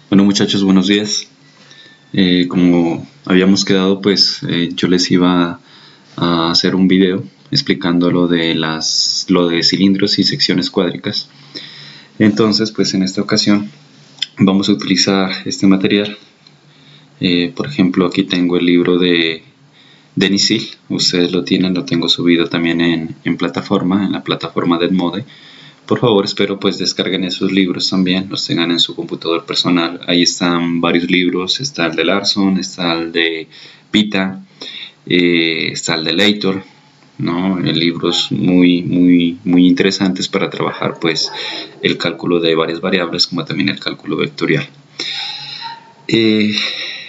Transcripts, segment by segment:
Bueno, muchachos, buenos días. Como habíamos quedado, pues yo les iba a hacer un video explicando lo de cilindros y secciones cuádricas. Entonces, pues en esta ocasión vamos a utilizar este material. Por ejemplo, aquí tengo el libro de Denis Hill. Ustedes lo tienen, lo tengo subido también en la plataforma de Edmode. Por favor, espero pues descarguen esos libros también, los tengan en su computador personal. Ahí están varios libros, está el de Larson, está el de Pita, está el de Leighton, ¿no? Libros muy interesantes para trabajar pues el cálculo de varias variables como también el cálculo vectorial.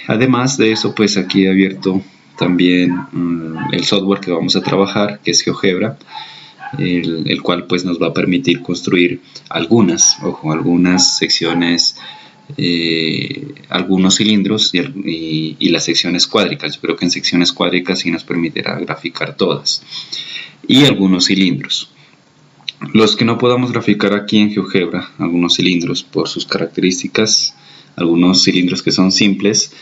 Además de eso, pues aquí he abierto también el software que vamos a trabajar, que es GeoGebra. El cual pues nos va a permitir construir algunas secciones, algunos cilindros y las secciones cuádricas. Yo creo que en secciones cuádricas sí nos permitirá graficar todas, y algunos cilindros. Los que no podamos graficar aquí en GeoGebra, algunos cilindros por sus características, algunos cilindros que son simples,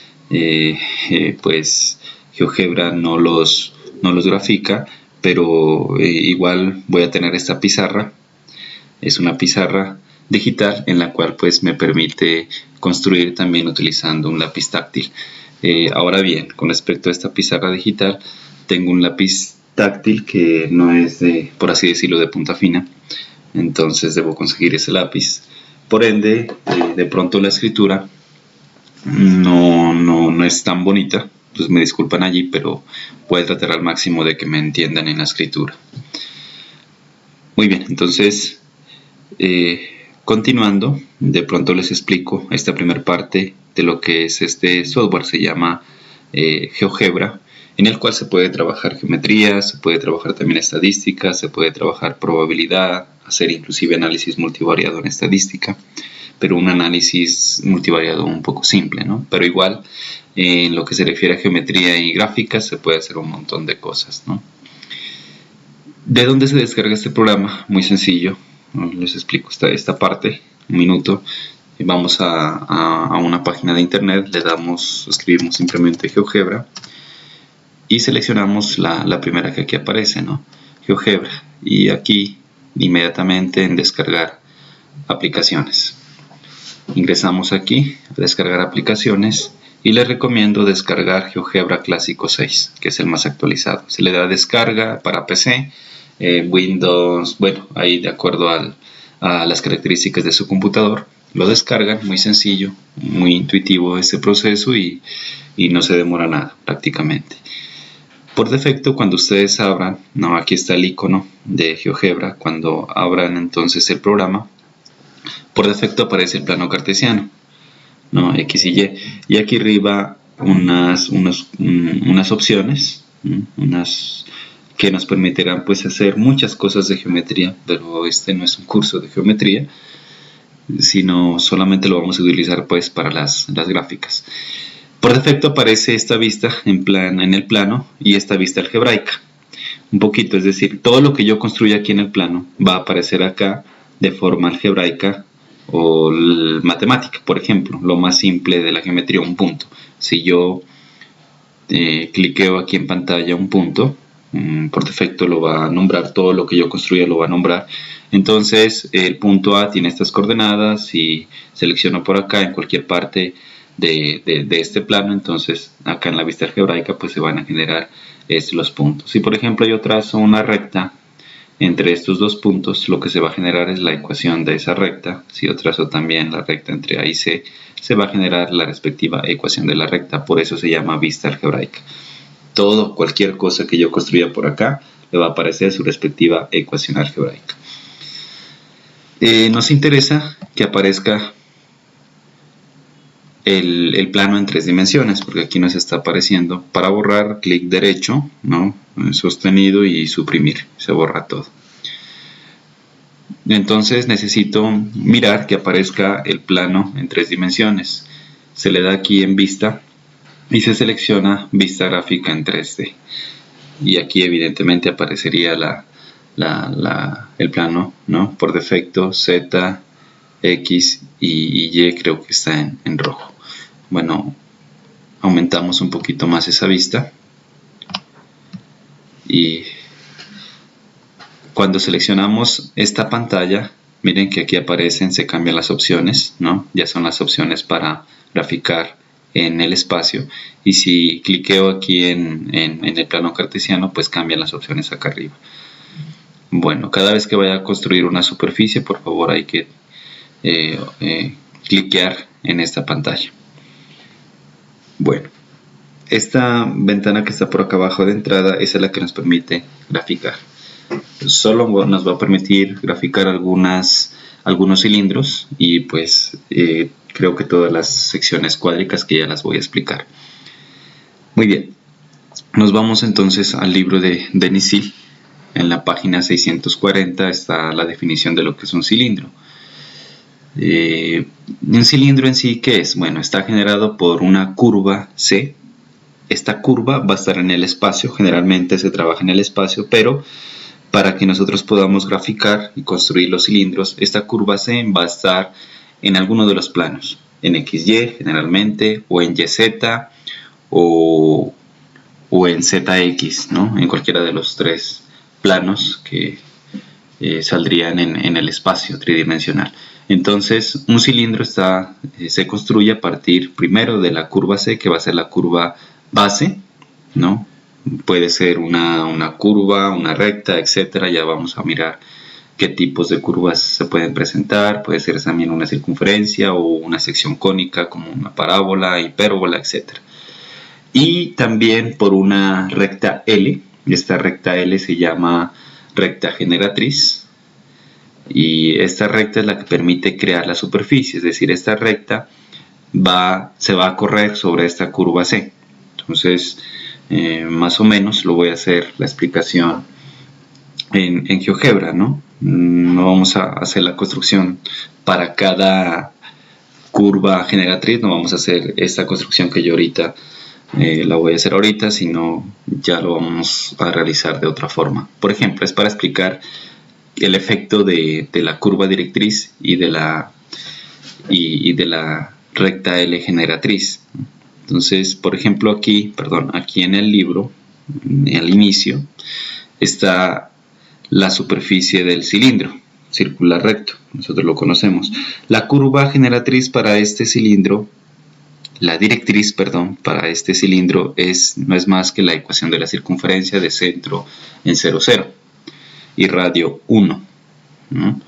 pues GeoGebra no los grafica, pero igual voy a tener esta pizarra. Es una pizarra digital en la cual pues me permite construir también utilizando un lápiz táctil. Ahora bien, con respecto a esta pizarra digital, tengo un lápiz táctil que no es de, por así decirlo, de punta fina, entonces debo conseguir ese lápiz. Por ende, de pronto la escritura no es tan bonita. Pues me disculpan allí, pero voy a tratar al máximo de que me entiendan en la escritura. Muy bien, entonces continuando, de pronto les explico esta primera parte de lo que es este software. Se llama GeoGebra, en el cual se puede trabajar geometría, se puede trabajar también estadística, se puede trabajar probabilidad, hacer inclusive análisis multivariado en estadística, pero un análisis multivariado un poco simple, ¿no? Pero igual, en lo que se refiere a geometría y gráfica, se puede hacer un montón de cosas, ¿no? ¿De dónde se descarga este programa? Muy sencillo, les explico esta parte, un minuto. Vamos a una página de internet, escribimos simplemente GeoGebra y seleccionamos la primera que aquí aparece, ¿no? GeoGebra, y aquí inmediatamente en descargar aplicaciones. Ingresamos aquí a descargar aplicaciones y les recomiendo descargar GeoGebra Clásico 6, que es el más actualizado. Se le da descarga para PC, Windows, bueno, ahí de acuerdo a las características de su computador, lo descargan. Muy sencillo, muy intuitivo este proceso y no se demora nada prácticamente. Por defecto, cuando ustedes abran, no, aquí está el icono de GeoGebra. Cuando abran entonces el programa, por defecto aparece el plano cartesiano, ¿no? X y Y. Y aquí arriba unas opciones, que nos permitirán pues hacer muchas cosas de geometría, pero este no es un curso de geometría, sino solamente lo vamos a utilizar pues para las gráficas. Por defecto aparece esta vista en el plano y esta vista algebraica. Un poquito, es decir, todo lo que yo construya aquí en el plano va a aparecer acá de forma algebraica o matemática. Por ejemplo, lo más simple de la geometría, un punto. Si yo cliqueo aquí en pantalla un punto, por defecto lo va a nombrar, todo lo que yo construya lo va a nombrar. Entonces el punto A tiene estas coordenadas y selecciono por acá en cualquier parte de este plano. Entonces acá en la vista algebraica pues se van a generar los puntos. Si por ejemplo yo trazo una recta entre estos dos puntos, lo que se va a generar es la ecuación de esa recta. Si yo trazo también la recta entre A y C, se va a generar la respectiva ecuación de la recta. Por eso se llama vista algebraica. Cualquier cosa que yo construya por acá le va a aparecer su respectiva ecuación algebraica. Nos interesa que aparezca el plano en 3 dimensiones, porque aquí nos está apareciendo. Para borrar, clic derecho, ¿no? Sostenido y suprimir, se borra todo. Entonces necesito mirar que aparezca el plano en 3 dimensiones. Se le da aquí en vista y se selecciona vista gráfica en 3D, y aquí evidentemente aparecería el plano, ¿no? Por defecto Z, X y Y creo que está en rojo. Bueno, aumentamos un poquito más esa vista y cuando seleccionamos esta pantalla, miren que aquí aparecen, se cambian las opciones, ¿no? Ya son las opciones para graficar en el espacio, y si cliqueo aquí en el plano cartesiano, pues cambian las opciones acá arriba. Bueno, cada vez que vaya a construir una superficie, por favor hay que cliquear en esta pantalla. Bueno, esta ventana que está por acá abajo de entrada, esa es la que nos permite graficar. Solo nos va a permitir graficar algunos cilindros y pues creo que todas las secciones cuádricas, que ya las voy a explicar. Muy bien, nos vamos entonces al libro de Denis Sills. En la página 640 está la definición de lo que es un cilindro. Un cilindro en sí, ¿qué es? Bueno, está generado por una curva C. Esta curva va a estar en el espacio, generalmente se trabaja en el espacio, pero para que nosotros podamos graficar y construir los cilindros, esta curva C va a estar en alguno de los planos, en XY generalmente, o en YZ, o en ZX, ¿no? En cualquiera de los tres planos que saldrían en el espacio tridimensional. Entonces, un cilindro se construye a partir primero de la curva C, que va a ser la curva base, ¿no? Puede ser una curva, una recta, etcétera. Ya vamos a mirar qué tipos de curvas se pueden presentar. Puede ser también una circunferencia o una sección cónica como una parábola, hipérbola, etcétera. Y también por una recta L. Esta recta L se llama recta generatriz. Y esta recta es la que permite crear la superficie. Es decir, esta recta se va a correr sobre esta curva C. Entonces, más o menos lo voy a hacer la explicación en GeoGebra, ¿no? No vamos a hacer la construcción para cada curva generatriz, no vamos a hacer esta construcción que yo ahorita la voy a hacer ahorita, sino ya lo vamos a realizar de otra forma. Por ejemplo, es para explicar el efecto de la curva directriz y de la recta L generatriz. Entonces, por ejemplo, aquí en el libro, al inicio, está la superficie del cilindro circular recto. Nosotros lo conocemos. La curva generatriz para este cilindro, la directriz, para este cilindro no es más que la ecuación de la circunferencia de centro en 0, 0 y radio 1, ¿no?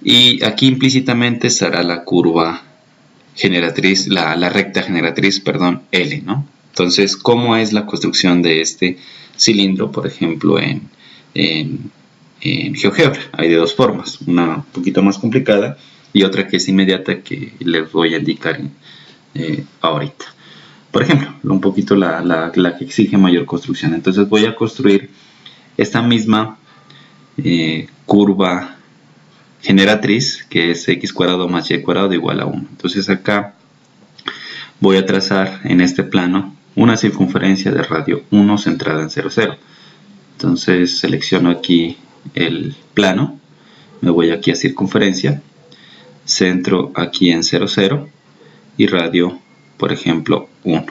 Y aquí implícitamente estará la curva generatriz, la recta generatriz, L, ¿no? Entonces, ¿cómo es la construcción de este cilindro? Por ejemplo, en GeoGebra hay de dos formas, una un poquito más complicada y otra que es inmediata, que les voy a indicar ahorita. Por ejemplo, un poquito la que exige mayor construcción. Entonces voy a construir esta misma curva generatriz, que es x cuadrado más y cuadrado igual a 1. Entonces acá voy a trazar en este plano una circunferencia de radio 1 centrada en 0, 0. Entonces selecciono aquí el plano, me voy aquí a circunferencia, centro aquí en 0, 0 y radio, por ejemplo, 1.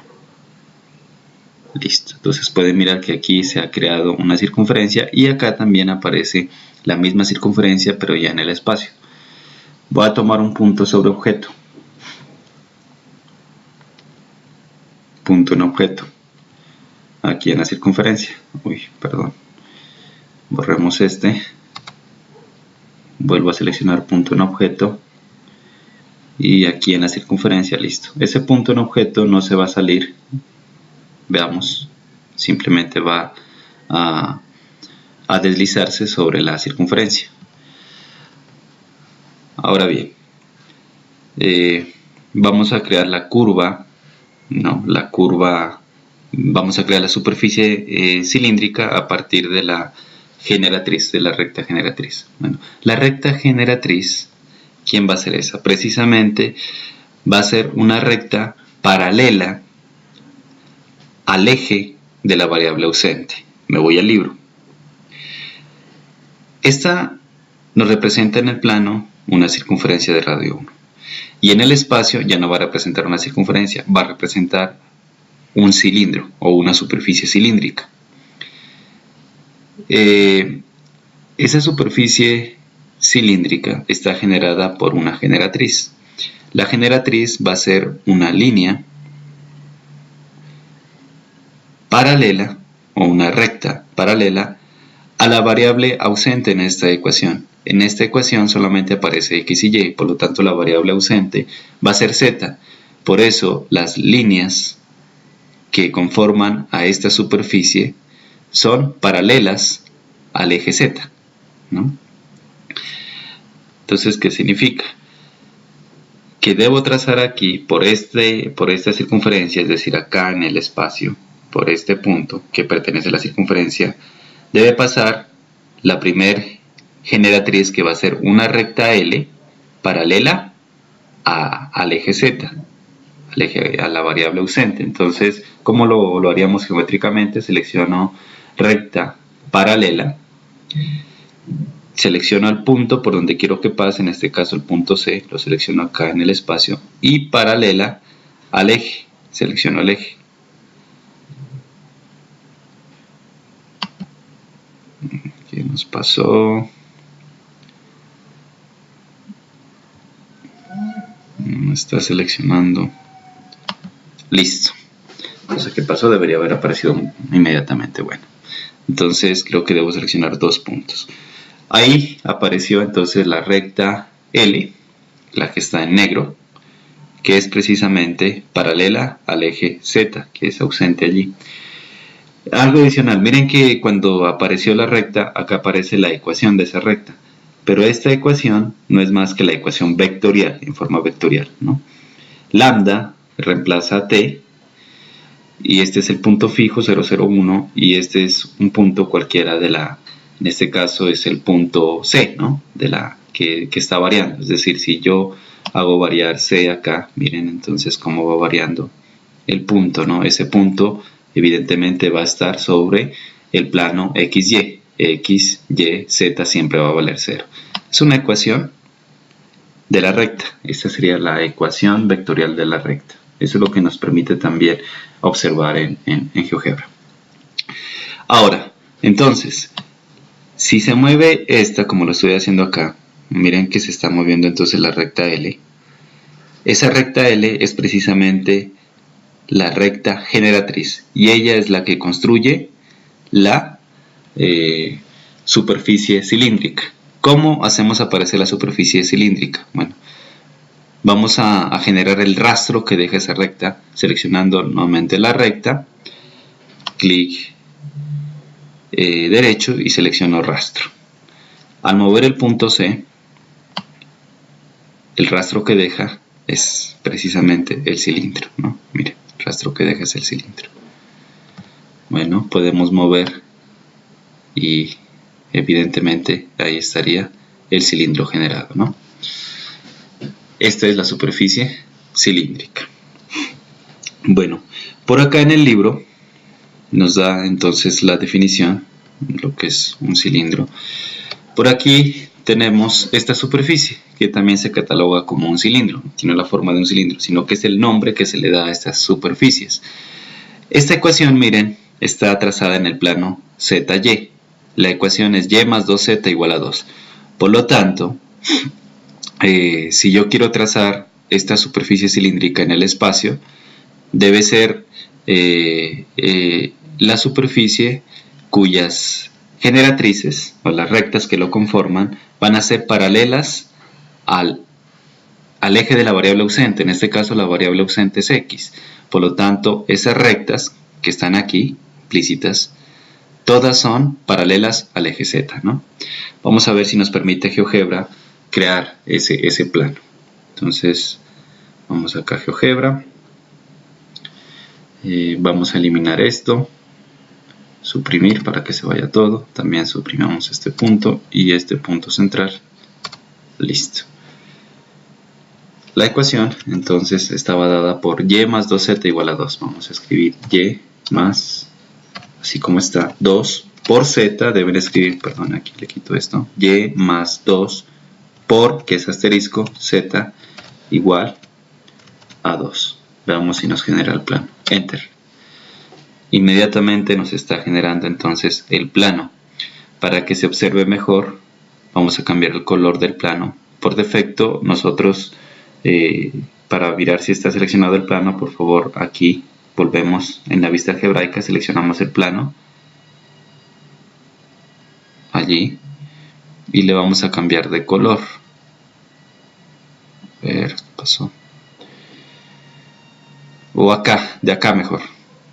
Listo. Entonces pueden mirar que aquí se ha creado una circunferencia y acá también aparece la misma circunferencia, pero ya en el espacio. Voy a tomar un punto sobre objeto. Punto en objeto. Aquí en la circunferencia. Borremos este. Vuelvo a seleccionar punto en objeto. Y aquí en la circunferencia, listo. Ese punto en objeto no se va a salir. Veamos. Simplemente va a deslizarse sobre la circunferencia. Ahora bien, vamos a crear la curva, vamos a crear la superficie cilíndrica a partir de la generatriz, de la recta generatriz. Bueno, la recta generatriz, ¿quién va a ser esa? Precisamente va a ser una recta paralela al eje de la variable ausente. Me voy al libro. Esta nos representa en el plano una circunferencia de radio 1. Y en el espacio ya no va a representar una circunferencia, va a representar un cilindro o una superficie cilíndrica. Esa superficie cilíndrica está generada por una generatriz. La generatriz va a ser una línea paralela o una recta paralela a la variable ausente en esta ecuación. En esta ecuación solamente aparece x y y, por lo tanto la variable ausente va a ser z. Por eso las líneas que conforman a esta superficie son paralelas al eje z, ¿no? Entonces, ¿qué significa? Que debo trazar aquí por esta circunferencia, es decir, acá en el espacio, por este punto que pertenece a la circunferencia, debe pasar la primer generatriz, que va a ser una recta L paralela al eje Z, a la variable ausente. Entonces, ¿cómo lo haríamos geométricamente? Selecciono recta paralela, selecciono el punto por donde quiero que pase, en este caso el punto C, lo selecciono acá en el espacio, y paralela al eje, selecciono el eje. ¿Qué nos pasó? No está seleccionando. Listo. Entonces, ¿qué pasó? Debería haber aparecido inmediatamente. Bueno, entonces creo que debo seleccionar dos puntos. Ahí apareció entonces la recta L, la que está en negro, que es precisamente paralela al eje Z, que es ausente allí. Algo adicional, miren que cuando apareció la recta, acá aparece la ecuación de esa recta. Pero esta ecuación no es más que la ecuación vectorial, en forma vectorial, ¿no? Lambda reemplaza a t, y este es el punto fijo 0,01, y este es un punto cualquiera de la, en este caso es el punto C, ¿no? De la que está variando. Es decir, si yo hago variar C acá, miren entonces cómo va variando el punto, ¿no? Ese punto evidentemente va a estar sobre el plano XY. X, Y, Z siempre va a valer 0. Es una ecuación de la recta. Esta sería la ecuación vectorial de la recta. Eso es lo que nos permite también observar en GeoGebra. Ahora, entonces, si se mueve esta, como lo estoy haciendo acá, miren que se está moviendo entonces la recta L. Esa recta L es precisamente la recta generatriz, y ella es la que construye la superficie cilíndrica. ¿Cómo hacemos aparecer la superficie cilíndrica? Bueno, vamos a generar el rastro que deja esa recta, seleccionando nuevamente la recta, clic derecho y selecciono rastro. Al mover el punto C, el rastro que deja es precisamente el cilindro, ¿no? Miren, el rastro que deja es el cilindro. Bueno, podemos mover y evidentemente ahí estaría el cilindro generado, ¿no? Esta es la superficie cilíndrica. Bueno, por acá en el libro nos da entonces la definición de lo que es un cilindro. Por aquí tenemos esta superficie, que también se cataloga como un cilindro. No tiene la forma de un cilindro, sino que es el nombre que se le da a estas superficies. Esta ecuación, miren, está trazada en el plano ZY. La ecuación es y más 2z igual a 2. Por lo tanto, si yo quiero trazar esta superficie cilíndrica en el espacio, debe ser la superficie cuyas generatrices, o las rectas que lo conforman, van a ser paralelas al eje de la variable ausente. En este caso la variable ausente es x. Por lo tanto, esas rectas que están aquí, implícitas, todas son paralelas al eje Z, ¿no? Vamos a ver si nos permite GeoGebra crear ese plano. Entonces, vamos acá a GeoGebra. Vamos a eliminar esto. Suprimir para que se vaya todo. También suprimamos este punto y este punto central. Listo. La ecuación, entonces, estaba dada por y más 2z igual a 2. Vamos a escribir y más... así como está, 2 por z, deben escribir, perdón, aquí le quito esto, y más 2 por, que es asterisco, z igual a 2. Veamos si nos genera el plano. Enter. Inmediatamente nos está generando entonces el plano. Para que se observe mejor, vamos a cambiar el color del plano. Por defecto, nosotros, para mirar si está seleccionado el plano, por favor, aquí volvemos en la vista algebraica, seleccionamos el plano, allí, y le vamos a cambiar de color. A ver, ¿qué pasó? O acá, de acá mejor.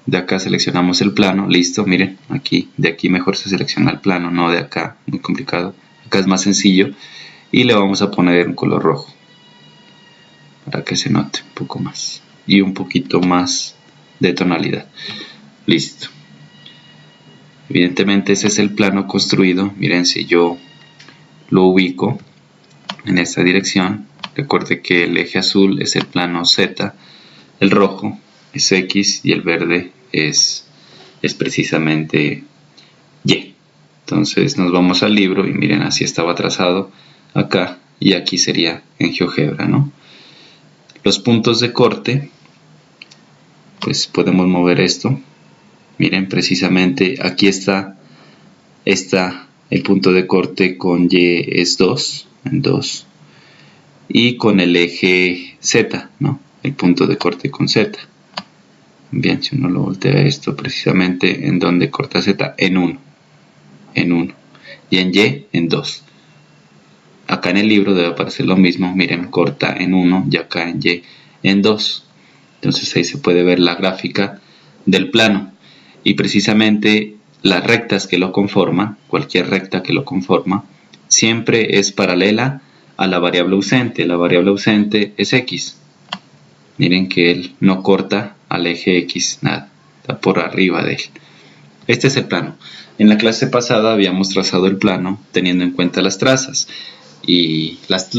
De acá seleccionamos el plano, listo, miren, aquí, de aquí mejor se selecciona el plano, no de acá, muy complicado. Acá es más sencillo y le vamos a poner un color rojo para que se note un poco más y un poquito más de tonalidad. Listo. Evidentemente ese es el plano construido. Miren, si yo lo ubico en esta dirección, recuerde que el eje azul es el plano Z, el rojo es X y el verde es precisamente Y. Entonces nos vamos al libro y miren, así estaba trazado acá y aquí sería en GeoGebra, ¿no? Los puntos de corte, pues podemos mover esto. Miren, precisamente aquí está el punto de corte con Y es 2, en 2, y con el eje Z, ¿no? El punto de corte con Z. Bien, si uno lo voltea esto, precisamente en donde corta Z, en 1, y en Y, en 2. Acá en el libro debe aparecer lo mismo, miren, corta en 1 y acá en Y, en 2. Entonces ahí se puede ver la gráfica del plano. Y precisamente las rectas que lo conforman, cualquier recta que lo conforma, siempre es paralela a la variable ausente. La variable ausente es X. Miren que él no corta al eje X, nada, está por arriba de él. Este es el plano. En la clase pasada habíamos trazado el plano teniendo en cuenta las trazas. Y las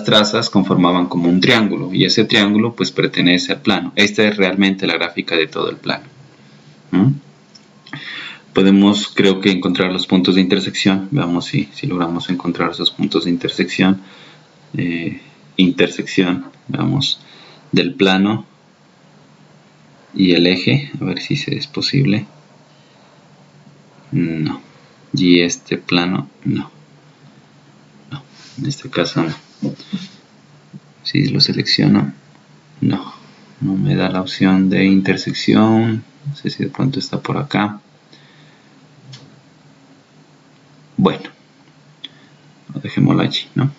trazas conformaban como un triángulo. Y ese triángulo pues pertenece al plano. Esta es realmente la gráfica de todo el plano. Podemos, creo que, encontrar los puntos de intersección. Veamos si logramos encontrar esos puntos de intersección. Veamos, del plano y el eje, a ver si es posible. No. Y este plano, no, en este caso no. Si lo selecciono, no me da la opción de intersección. No sé si de pronto está por acá. Bueno, dejémoslo allí, ¿no?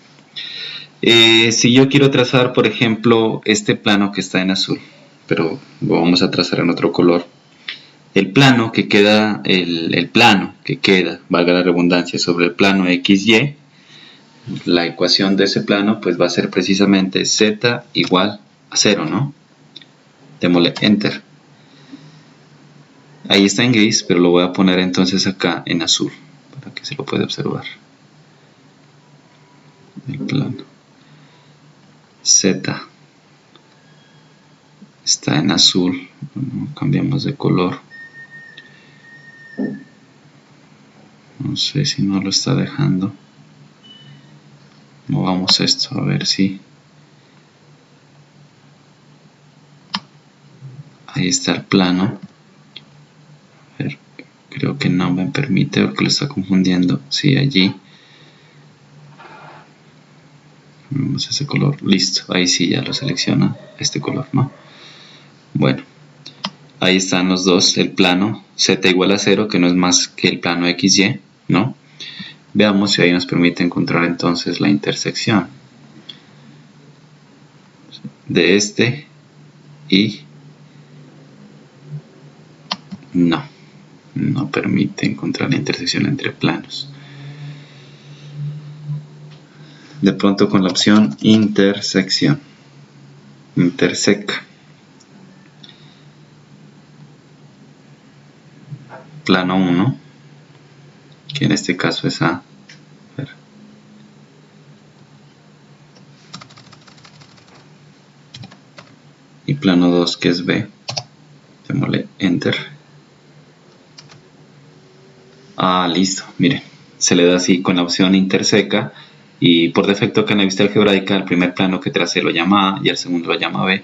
Si yo quiero trazar, por ejemplo, este plano que está en azul, pero lo vamos a trazar en otro color. El plano que queda, valga la redundancia, sobre el plano XY, la ecuación de ese plano pues va a ser precisamente Z igual a 0, ¿no? Démosle Enter. Ahí está en gris, pero lo voy a poner entonces acá en azul, para que se lo pueda observar. El plano Z está en azul. Bueno, cambiamos de color. No sé si no lo está dejando. Movamos esto a ver si. Ahí está el plano. A ver, creo que no me permite porque lo está confundiendo. Sí, allí. Vemos ese color. Listo. Ahí sí ya lo selecciona. Este color, ¿no? Bueno. Ahí están los dos. El plano Z igual a 0, que no es más que el plano XY, ¿no? Veamos si ahí nos permite encontrar entonces la intersección de este y no permite encontrar la intersección entre planos. De pronto con la opción intersección, interseca, plano 1, que en este caso es A. Y plano 2, que es B. Démosle Enter. Listo, miren, se le da así con la opción interseca y por defecto acá en la vista algebraica el primer plano que tracé lo llama A y el segundo lo llama B,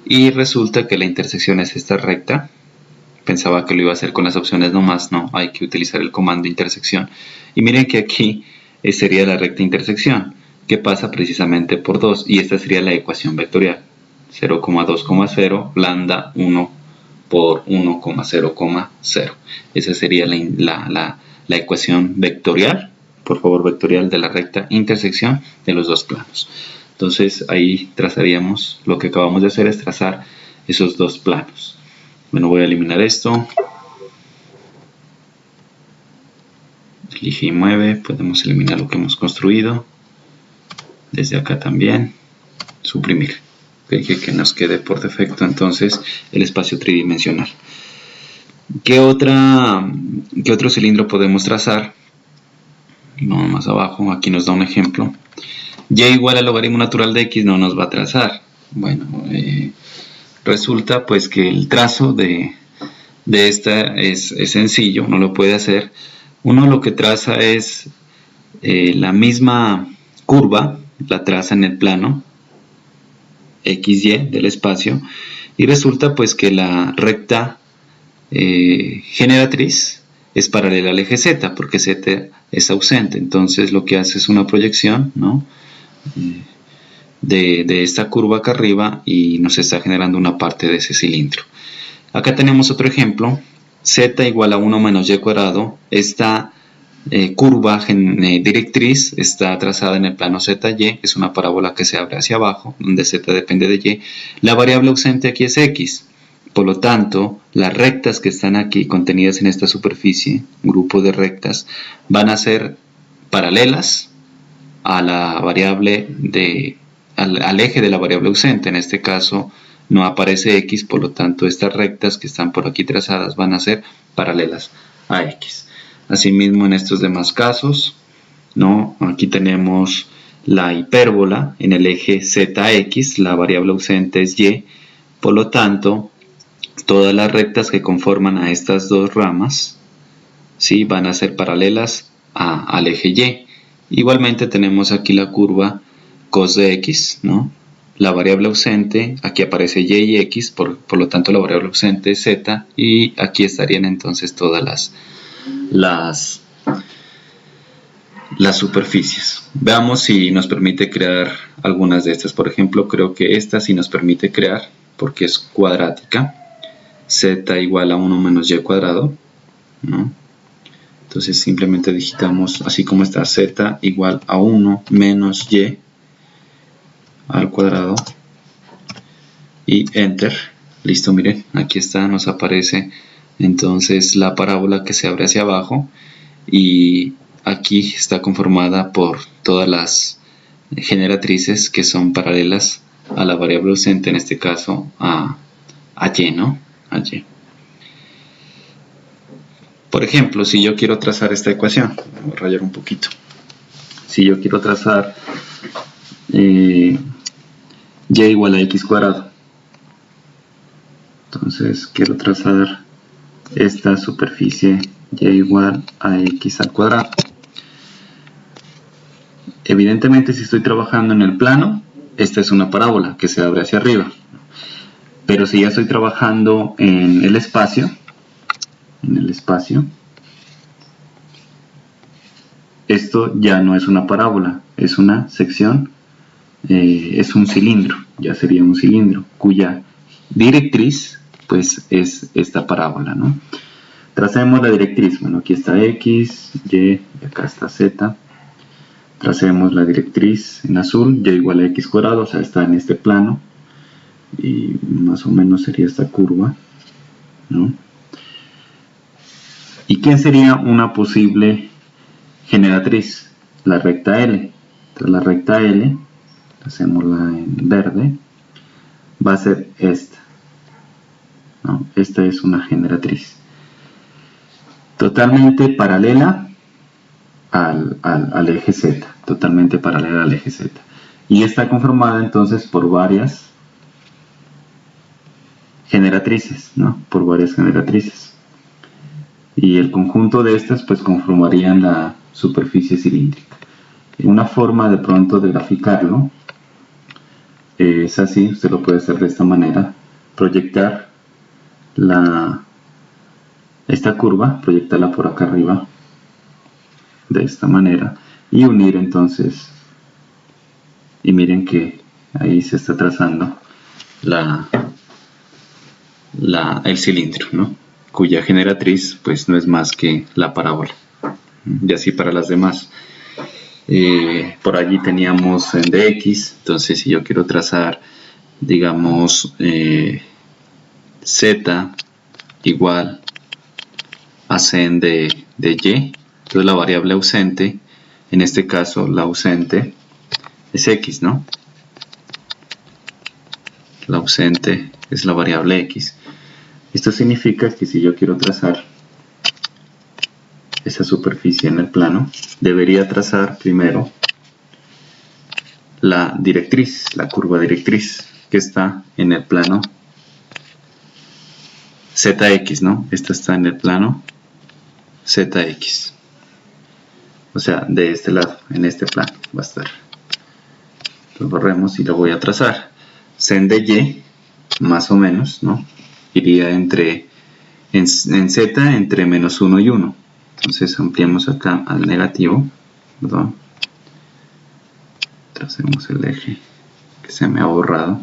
y resulta que la intersección es esta recta. Pensaba que lo iba a hacer con las opciones nomás, no, hay que utilizar el comando intersección, y miren que aquí sería la recta intersección que pasa precisamente por 2, y esta sería la ecuación vectorial: 0,2,0 lambda 1 por 1,0,0. Esa sería la ecuación vectorial, por favor, vectorial de la recta intersección de los dos planos. Entonces ahí trazaríamos, lo que acabamos de hacer es trazar esos dos planos. Bueno, voy a eliminar esto. Elige y mueve, podemos eliminar lo que hemos construido. Desde acá también, suprimir. Que nos quede por defecto entonces el espacio tridimensional. ¿Qué otro cilindro podemos trazar? Vamos más abajo, aquí nos da un ejemplo. Y igual al logaritmo natural de x no nos va a trazar. Bueno, resulta pues que el trazo de esta es sencillo, uno lo puede hacer. Uno lo que traza es la misma curva, la traza en el plano XY del espacio, y resulta pues que la recta generatriz es paralela al eje Z, porque Z es ausente. Entonces lo que hace es una proyección, ¿no?, de esta curva acá arriba, y nos está generando una parte de ese cilindro. Acá tenemos otro ejemplo: Z igual a 1 menos y cuadrado. Esta curva directriz está trazada en el plano ZY, es una parábola que se abre hacia abajo, donde Z depende de Y. La variable ausente aquí es X. Por lo tanto, las rectas que están aquí contenidas en esta superficie, un grupo de rectas, van a ser paralelas a la variable al eje de la variable ausente. En este caso no aparece X, por lo tanto estas rectas que están por aquí trazadas van a ser paralelas a X. Asimismo, en estos demás casos, ¿no?, aquí tenemos la hipérbola en el eje ZX, la variable ausente es Y, por lo tanto todas las rectas que conforman a estas dos ramas, ¿sí?, van a ser paralelas al eje Y. Igualmente tenemos aquí la curva cos de X, ¿no?, la variable ausente, aquí aparece Y y X, por lo tanto la variable ausente es Z, y aquí estarían entonces todas las superficies. Veamos si nos permite crear algunas de estas. Por ejemplo, creo que esta sí nos permite crear, porque es cuadrática. Z igual a 1 menos y cuadrado, ¿no? Entonces simplemente digitamos así como está: Z igual a 1 menos y al cuadrado, y enter. Listo, miren, aquí está, nos aparece entonces la parábola que se abre hacia abajo, y aquí está conformada por todas las generatrices que son paralelas a la variable ausente, en este caso a Y, ¿no?, a Y. Por ejemplo, si yo quiero trazar esta ecuación, voy a rayar un poquito. Si yo quiero trazar y igual a x cuadrado, entonces quiero trazar esta superficie y igual a x al cuadrado. Evidentemente, si estoy trabajando en el plano, esta es una parábola que se abre hacia arriba. Pero si ya estoy trabajando en el espacio, esto ya no es una parábola, es una sección, es un cilindro, ya sería un cilindro cuya directriz pues es esta parábola, ¿no? Tracemos la directriz. Bueno, aquí está X, Y, y acá está Z. Tracemos la directriz en azul: Y igual a x cuadrado, o sea, está en este plano, y más o menos sería esta curva, ¿no? ¿Y quién sería una posible generatriz? La recta L. Entonces la recta L, hacemosla en verde, va a ser esta, ¿no? Esta es una generatriz totalmente paralela al eje Z, totalmente paralela al eje Z, y está conformada entonces por varias generatrices, ¿no?, por varias generatrices, y el conjunto de estas pues conformarían la superficie cilíndrica. Una forma de pronto de graficarlo es así, usted lo puede hacer de esta manera, proyectar esta curva, proyectarla por acá arriba, de esta manera, y unir entonces, y miren que ahí se está trazando el cilindro, ¿no? Cuya generatriz pues no es más que la parábola. Y así para las demás. Por allí teníamos en dx, entonces si yo quiero trazar, digamos, z igual a sen de y, entonces la variable ausente, en este caso la ausente es x, ¿no? La ausente es la variable x. Esto significa que si yo quiero trazar esa superficie en el plano, debería trazar primero la directriz, la curva directriz que está en el plano zx, ¿no? Esta está en el plano zx. O sea, de este lado, en este plano va a estar. Lo borremos y lo voy a trazar. Sen de y, más o menos, ¿no? Iría en z entre menos 1 y 1. Entonces ampliamos acá al negativo, perdón. Tracemos el eje que se me ha borrado.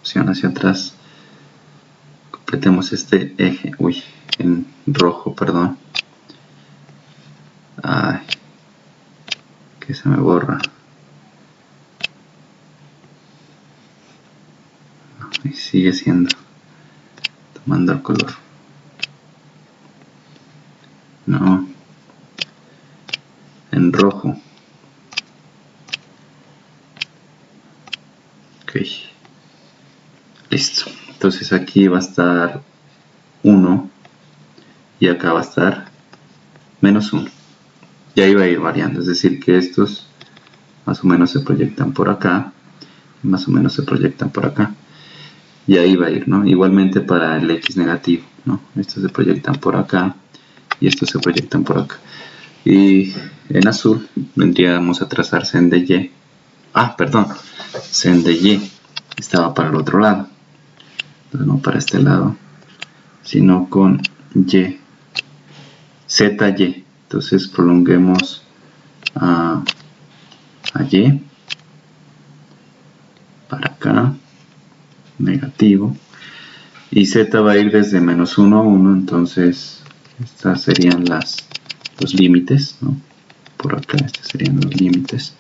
Opción hacia atrás. Completemos este eje, en rojo, perdón. Ay, que se me borra. Y sigue siendo, tomando el color. No, en rojo. Ok, listo. Entonces aquí va a estar 1 y acá va a estar menos 1. Y ahí va a ir variando, es decir que estos más o menos se proyectan por acá, y más o menos se proyectan por acá. Y ahí va a ir, ¿no? Igualmente para el x negativo, ¿no? Estos se proyectan por acá y estos se proyectan por acá. Y en azul vendríamos a trazar sen de y. Sen de y estaba para el otro lado. Entonces no para este lado, sino con y. ZY. Entonces prolonguemos a y para acá, negativo, y z va a ir desde menos 1 a 1, entonces estas serían los límites, ¿no? Por acá estos serían los límites,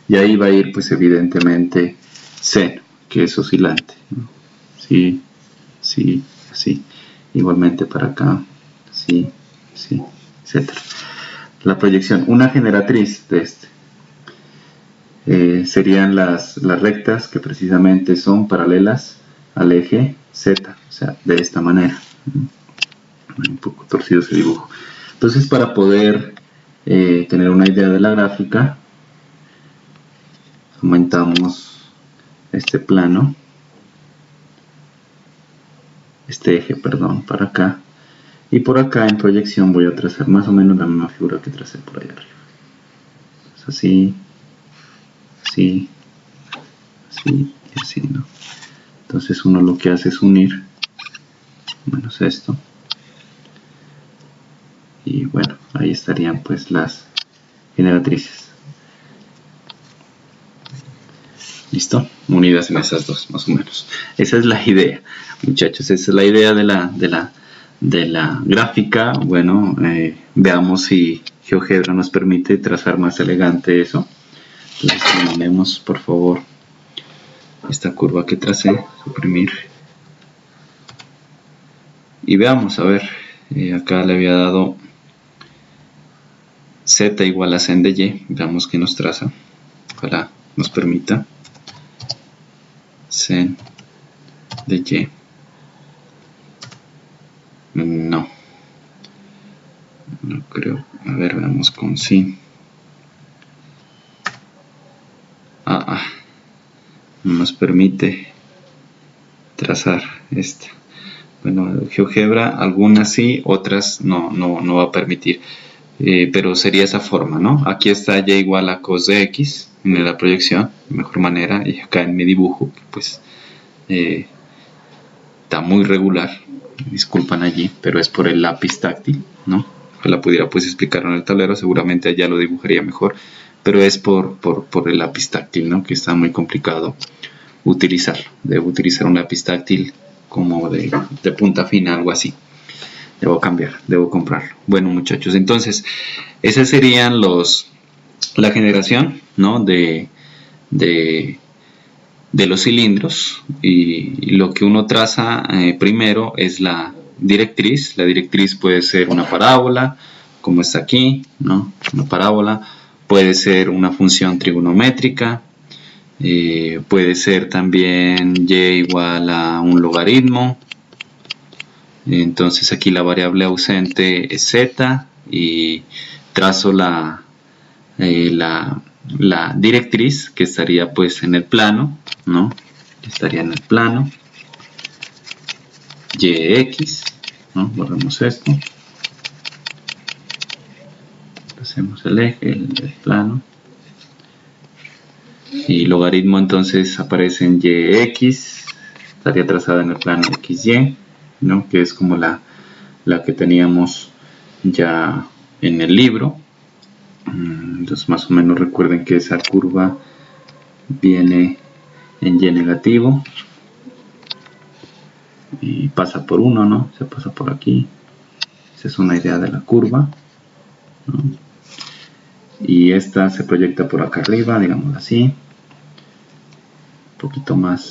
y ahí va a ir pues evidentemente seno, que es oscilante, ¿no? Sí, sí, así, igualmente para acá, sí, sí, etc. La proyección, una generatriz de serían las rectas que precisamente son paralelas al eje Z, o sea, de esta manera. Un poco torcido ese dibujo. Entonces, para poder tener una idea de la gráfica, aumentamos este plano, este eje, perdón, para acá, y por acá en proyección voy a trazar más o menos la misma figura que tracé por allá arriba. Es así, así, así y así, ¿no? Entonces uno lo que hace es unir menos esto, y bueno, ahí estarían pues las generatrices. ¿Listo? Unidas en esas dos, más o menos. Esa es la idea, muchachos. Esa es la idea de la gráfica. Bueno, veamos si GeoGebra nos permite trazar más elegante eso. Entonces, eliminemos, por favor, esta curva que tracé, suprimir. Y veamos, a ver, acá le había dado z igual a sen de y. Veamos qué nos traza. Ojalá nos permita. Sen de y. No creo. A ver, veamos con sin. No nos permite trazar esta. Bueno, GeoGebra, algunas sí, otras no va a permitir. Pero sería esa forma, ¿no? Aquí está y igual a cos de x en la proyección, de mejor manera, y acá en mi dibujo, pues está muy regular, disculpan allí, pero es por el lápiz táctil, ¿no? Ojalá pudiera pues explicarlo en el tablero, seguramente allá lo dibujaría mejor, pero es por el lápiz táctil, ¿no? Que está muy complicado utilizarlo. Debo utilizar un lápiz táctil como de punta fina, algo así. Debo cambiar, debo comprarlo. Bueno, muchachos, entonces esas serían la generación, ¿no? de los cilindros, y lo que uno traza primero es la directriz. La directriz puede ser una parábola, como está aquí, ¿no? Una parábola, puede ser una función trigonométrica, puede ser también y igual a un logaritmo. Entonces aquí la variable ausente es z, y trazo la directriz, que estaría pues en el plano, ¿no? Estaría en el plano yx, ¿no? Borramos esto, hacemos el eje, el plano, y logaritmo entonces aparece en yx, estaría trazada en el plano xy, ¿no? Que es como la que teníamos ya en el libro. Entonces más o menos recuerden que esa curva viene en y negativo y pasa por 1, ¿no? Se pasa por aquí. Esa es una idea de la curva, ¿no? Y esta se proyecta por acá arriba, digamos así, un poquito más,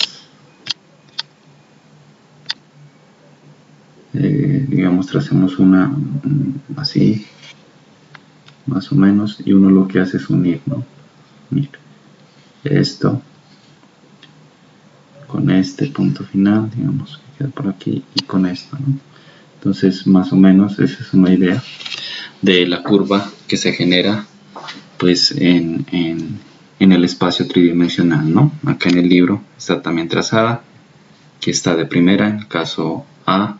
digamos, tracemos una así, más o menos, y uno lo que hace es unir, ¿no? Unir esto con este punto final, digamos, que queda por aquí, y con esto, ¿no? Entonces, más o menos, esa es una idea de la curva que se genera pues en el espacio tridimensional, ¿no? Acá en el libro está también trazada, que está de primera, en el caso A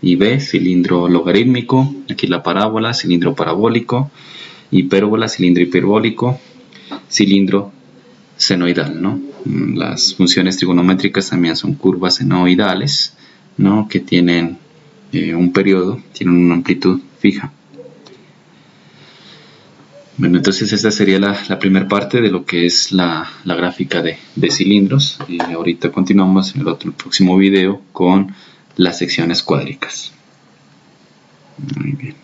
y B, cilindro logarítmico, aquí la parábola, cilindro parabólico, hipérbola, cilindro hiperbólico, cilindro senoidal, ¿no? Las funciones trigonométricas también son curvas senoidales, ¿no? Que tienen un periodo, tienen una amplitud fija. Bueno, entonces esta sería la primera parte de lo que es la gráfica de cilindros, y ahorita continuamos en el próximo video con las secciones cuádricas. Muy bien.